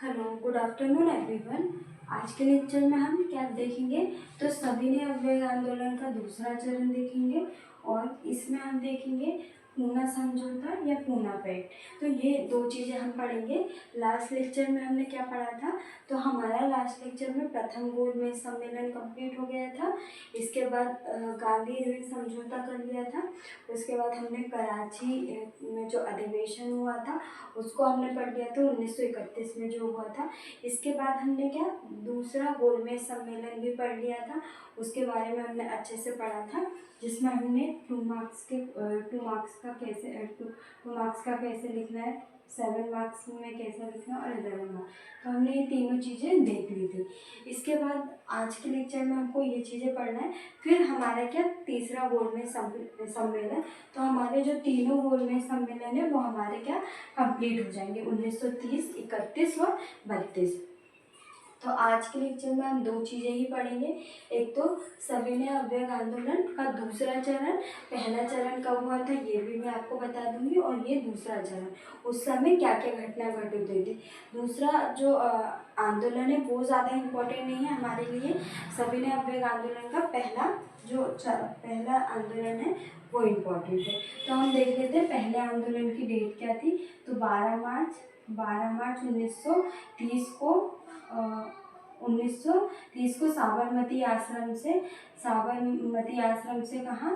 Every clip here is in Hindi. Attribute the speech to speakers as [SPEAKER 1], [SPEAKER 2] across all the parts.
[SPEAKER 1] Hello, good afternoon everyone. आज के लेक्चर में हम क्या देखेंगे, तो सविनय अवयव आंदोलन का दूसरा चरण देखेंगे और इसमें हम देखेंगे पूना समझौता या पूना पैक्ट। तो ये दो चीज़ें हम पढ़ेंगे। लास्ट लेक्चर में हमने क्या पढ़ा था, तो हमारा लास्ट लेक्चर में प्रथम गोलमेज सम्मेलन कंप्लीट हो गया था। इसके बाद गांधी इरविन समझौता कर लिया था। उसके बाद हमने कराची में जो अधिवेशन हुआ था उसको हमने पढ़ लिया था 1931 में जो हुआ था। इसके बाद हमने क्या दूसरा गोलमेज सम्मेलन भी पढ़ लिया था, उसके बारे में हमने अच्छे से पढ़ा था, जिसमें हमने 2 मार्क्स का कैसे लिखना है, 7 मार्क्स में कैसा लिखना है और 11 मार्क्स। तो हमने ये तीनों चीज़ें देख ली थी। इसके बाद आज के लेक्चर में हमको ये चीज़ें पढ़ना है। फिर हमारा क्या तीसरा गोलमेज सम्मेलन, तो हमारे जो तीनों गोलमेज सम्मेलन है वो हमारे क्या कंप्लीट हो जाएंगे 1930, 31 और 32। तो आज के लेक्चर में हम दो चीज़ें ही पढ़ेंगे। एक तो सविनय अवयव आंदोलन का दूसरा चरण, पहला चरण कब हुआ था ये भी मैं आपको बता दूंगी, और ये दूसरा चरण उस समय क्या क्या घटना घटित हुई थी। दूसरा जो आंदोलन है वो ज़्यादा इम्पोर्टेंट नहीं है हमारे लिए। सविनय अवयव आंदोलन का पहला आंदोलन है वो इम्पोर्टेंट है। तो हम देख लेते हैं पहले आंदोलन की डेट क्या थी। तो 12 मार्च 1930 को 1930 को साबरमती आश्रम से कहाँ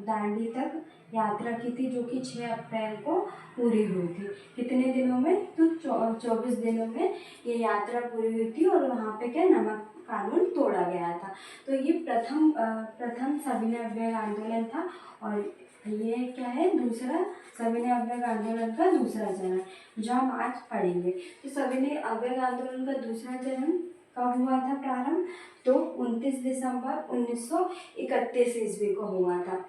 [SPEAKER 1] दांडी तक यात्रा की थी, जो कि 6 अप्रैल को पूरी हुई थी। कितने दिनों में, तो 24 दिनों में ये यात्रा पूरी हुई थी। और वहाँ पे क्या नमक कानून तोड़ा गया था। तो ये प्रथम सविनय अवयव आंदोलन था। और ये क्या है, दूसरा सविनय अवयव आंदोलन का दूसरा चरण जो हम आज पढ़ेंगे। तो सविनय अवयव आंदोलन का दूसरा चरण कब हुआ था प्रारंभ, तो 29 दिसंबर 1931 ईस्वी को हुआ था।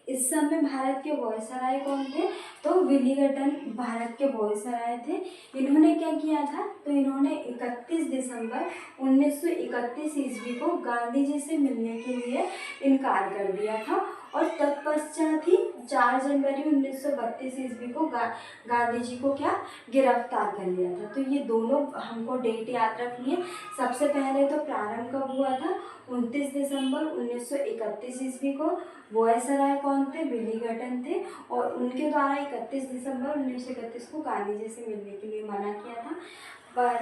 [SPEAKER 1] इस समय भारत के वायसराय कौन थे, तो विलिंगटन भारत के वायसराय थे। इन्होंने क्या किया था, तो इन्होंने 31 दिसंबर 1931 ईस्वी को गांधी जी से मिलने के लिए इनकार कर दिया था। और तत्पश्चात ही 4 जनवरी 1932 ईस्वी को गांधी जी को क्या गिरफ्तार कर लिया था। तो ये दोनों हमको डेट याद रखनी है। सबसे पहले तो प्रारंभ कब हुआ था, 29 दिसंबर 1931 ईस्वी को। वायसराय कौन थे, विलिंगटन थे, और उनके द्वारा 31 दिसंबर 1931 को गांधी जी से मिलने के लिए मना किया था।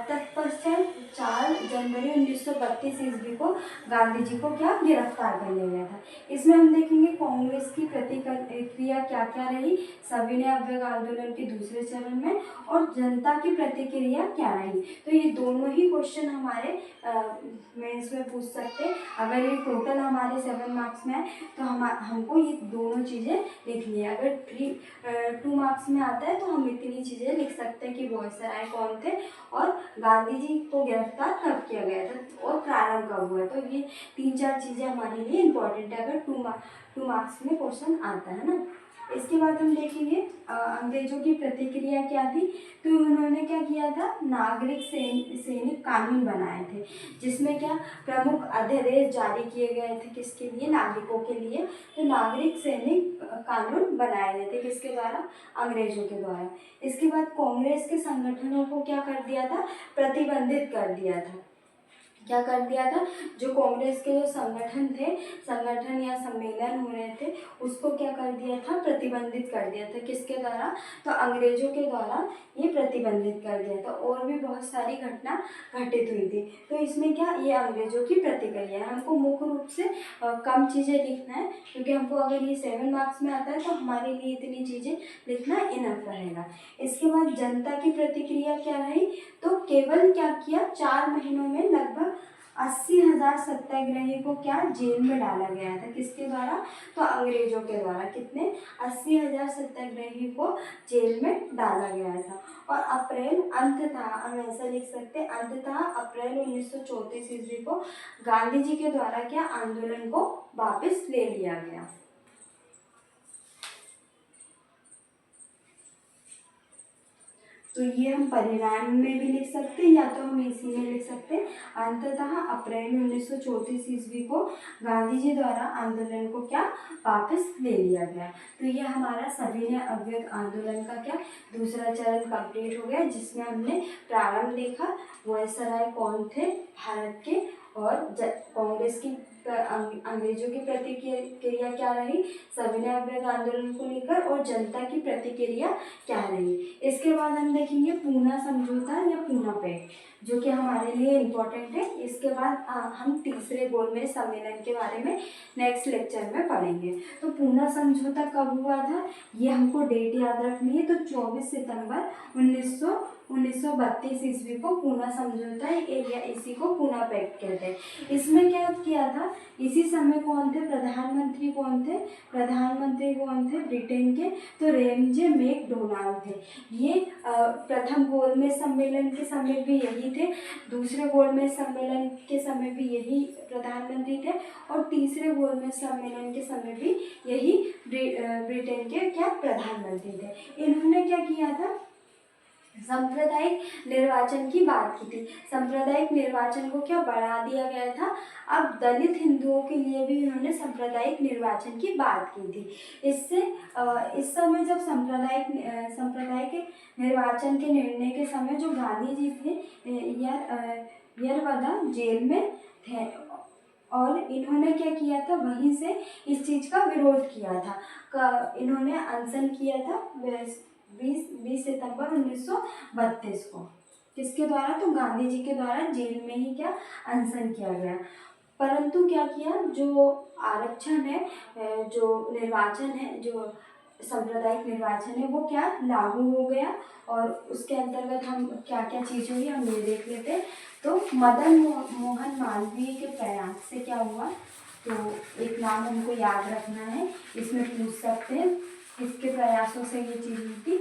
[SPEAKER 1] तत्पश्चात 4 जनवरी 1932 ईस्वी को गांधी जी को क्या गिरफ्तार कर लिया गया था। इसमें हम देखेंगे कांग्रेस की प्रतिक्रिया क्या क्या रही सविनय अवयव आंदोलन के दूसरे चरण में, और जनता की प्रतिक्रिया क्या रही। तो ये दोनों ही क्वेश्चन हमारे मेंस में पूछ सकते हैं। अगर ये टोटल हमारे 7 मार्क्स में है तो हमको ये दोनों चीज़ें लिखनी है। अगर 2 मार्क्स में आता है तो हम इतनी चीज़ें लिख सकते हैं कि वायसराय कौन थे और गांधी जी को गिरफ्तार कब किया गया था और प्रारंभ कब हुआ। तो ये 3-4 चीज़ें हमारे लिए इम्पोर्टेंट है अगर 2 मार्क्स में क्वेश्चन आता है ना। इसके बाद हम देखेंगे अंग्रेजों की प्रतिक्रिया क्या थी। तो उन्होंने क्या किया था, नागरिक सैनिक कानून बनाए थे, जिसमें क्या प्रमुख अध्यादेश जारी किए गए थे किसके लिए, नागरिकों के लिए। तो नागरिक सैनिक कानून बनाए गए थे किसके द्वारा, अंग्रेजों के द्वारा। इसके बाद कांग्रेस के संगठनों को क्या कर दिया था, प्रतिबंधित कर दिया था। क्या कर दिया था, जो कांग्रेस के जो संगठन या सम्मेलन हो रहे थे उसको क्या कर दिया था, प्रतिबंधित कर दिया था किसके द्वारा, तो अंग्रेजों के द्वारा ये प्रतिबंधित कर दिया था। और भी बहुत सारी घटना घटित हुई थी। तो इसमें क्या, ये अंग्रेजों की प्रतिक्रिया है। हमको मुख्य रूप से कम चीज़ें लिखना है, क्योंकि हमको अगर ये 7 मार्क्स में आता है तो हमारे लिए इतनी चीज़ें लिखना इनफ रहेगा। इसके बाद जनता की प्रतिक्रिया क्या रही, तो केवल क्या किया, 4 महीनों में लगभग 80,000 सत्याग्रही को क्या जेल में डाला गया था किसके द्वारा, तो अंग्रेजों के द्वारा। कितने, 80,000 सत्याग्रही को जेल में डाला गया था। और हम ऐसा लिख सकते हैं, अंततः अप्रैल 1934 ईस्वी को गांधी जी के द्वारा क्या आंदोलन को वापस ले लिया गया। तो ये हम परिणाम में भी लिख सकते हैं या तो हम इसी में लिख सकते हैं। अंततः अप्रैल 1934 ईस्वी को गांधी जी द्वारा आंदोलन को क्या वापस ले लिया गया। तो ये हमारा सविनय अवज्ञा आंदोलन का क्या दूसरा चरण कंप्लीट हो गया, जिसमें हमने प्रारंभ देखा, वायसराय कौन थे भारत के, और कांग्रेस की अंग्रेजों की प्रतिक्रिया क्या रही सविनय अवज्ञा आंदोलन को लेकर, और जनता की प्रतिक्रिया क्या रही। इसके बाद हम देखेंगे पूना समझौता या पूना पैक्ट, जो कि हमारे लिए इम्पोर्टेंट है। इसके बाद हम तीसरे गोलमेज सम्मेलन के बारे में नेक्स्ट लेक्चर में पढ़ेंगे। तो पूना समझौता कब हुआ था, ये हमको डेट याद रखनी है। तो 24 सितंबर 1932 ईस्वी को पूना समझौता या इसी को पूना पैक्ट कहते हैं। इसमें क्या किया था, इसी समय कौन थे प्रधानमंत्री, ब्रिटेन के, तो रेमजे मैकडोनाल्ड थे। ये प्रथम गोलमेज सम्मेलन के समय भी यही थे, दूसरे गोलमेज सम्मेलन के समय भी यही प्रधानमंत्री थे, और तीसरे गोलमेज सम्मेलन के समय भी यही ब्रिटेन के क्या प्रधानमंत्री थे। इन्होंने क्या किया था, सांप्रदायिक निर्वाचन की बात की थी। सांप्रदायिक निर्वाचन को क्या बढ़ा दिया गया था। अब दलित हिंदुओं के लिए भी इन्होंने सांप्रदायिक निर्वाचन की बात की थी। इससे इस समय जब सांप्रदायिक निर्वाचन के निर्णय के समय जो गांधी जी थे यरवदा जेल में थे, और इन्होंने क्या किया था, वहीं से इस चीज़ का विरोध किया था। इन्होंने अनशन किया था 20 सितंबर 1932 को। किसके द्वारा, तो गांधी जी के द्वारा जेल में ही क्या अनशन किया गया। परंतु क्या किया, जो आरक्षण है, जो निर्वाचन है, जो सांप्रदायिक निर्वाचन है, वो क्या लागू हो गया। और उसके अंतर्गत हम क्या क्या चीज़ हुई हम ये देख लेते हैं। तो मदन मोहन मालवीय के प्रयास से क्या हुआ, तो एक नाम हमको याद रखना है, इसमें पूछ सकते हैं किसके प्रयासों से ये चीज़ हुई थी।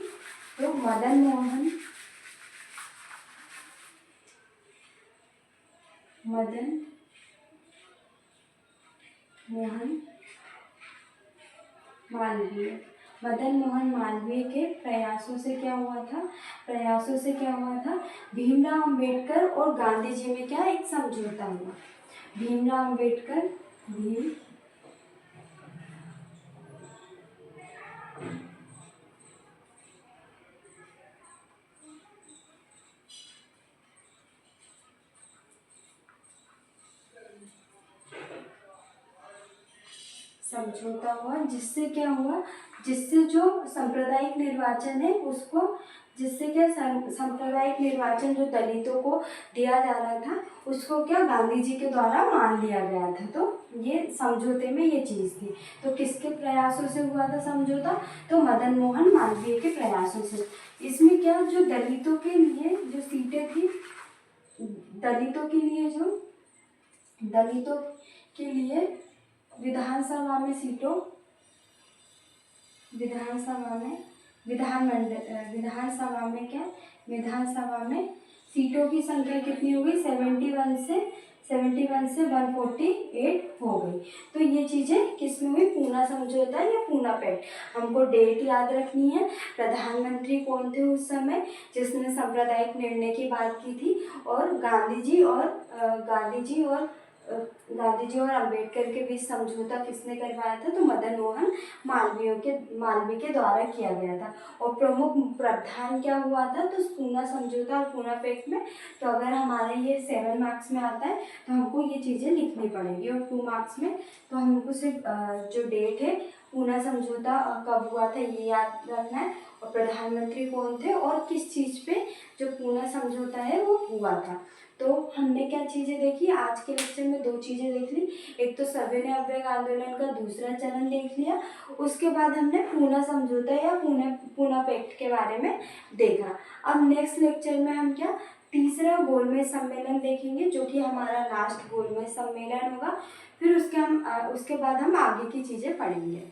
[SPEAKER 1] तो मदन मोहन मालवीय के प्रयासों से क्या हुआ था, भीमराव अंबेडकर और गांधी जी में क्या एक समझौता हुआ। भीमराव अंबेडकर समझौता हुआ, जिससे क्या हुआ, जिससे जो सांप्रदायिक निर्वाचन है उसको, जिससे क्या सांप्रदायिक निर्वाचन जो दलितों को दिया जा रहा था उसको क्या गांधी जी के द्वारा मान लिया गया था। तो ये समझौते में ये चीज़ थी। तो किसके प्रयासों से हुआ था समझौता, तो मदन मोहन मालवीय के प्रयासों से। इसमें क्या जो दलितों के लिए जो सीटें थी, दलितों के लिए विधानसभा में सीटों की संख्या कितनी हो गई, 71 से 148 हो गई। तो ये चीज़ें किसमें हुई, पूना समझौता या पूना पैक्ट। हमको डेट याद रखनी है, प्रधानमंत्री कौन थे उस समय जिसने सांप्रदायिक निर्णय की बात की थी, और गांधी जी और अंबेडकर के बीच समझौता किसने करवाया था, तो मदन मोहन मालवीय के द्वारा किया गया था। और प्रमुख प्रावधान क्या हुआ था, तो पूना समझौता और पूना पैक्ट में, तो अगर हमारे ये 7 मार्क्स में आता है तो हमको ये चीज़ें लिखनी पड़ेंगी, और 2 मार्क्स में तो हमको सिर्फ जो डेट है पूना समझौता कब हुआ था ये याद रखना है, और प्रधानमंत्री कौन थे, और किस चीज़ पे जो पूना समझौता है वो हुआ था। तो हमने क्या चीज़ें देखी आज के लेक्चर में, 2 चीज़ें देख ली। एक तो सविनय अवज्ञा आंदोलन का दूसरा चरण देख लिया, उसके बाद हमने पूना समझौता या पूना पैक्ट के बारे में देखा। अब नेक्स्ट लेक्चर में हम क्या तीसरा गोलमेज सम्मेलन देखेंगे, जो कि हमारा लास्ट गोलमेज सम्मेलन होगा। फिर उसके बाद हम आगे की चीज़ें पढ़ेंगे।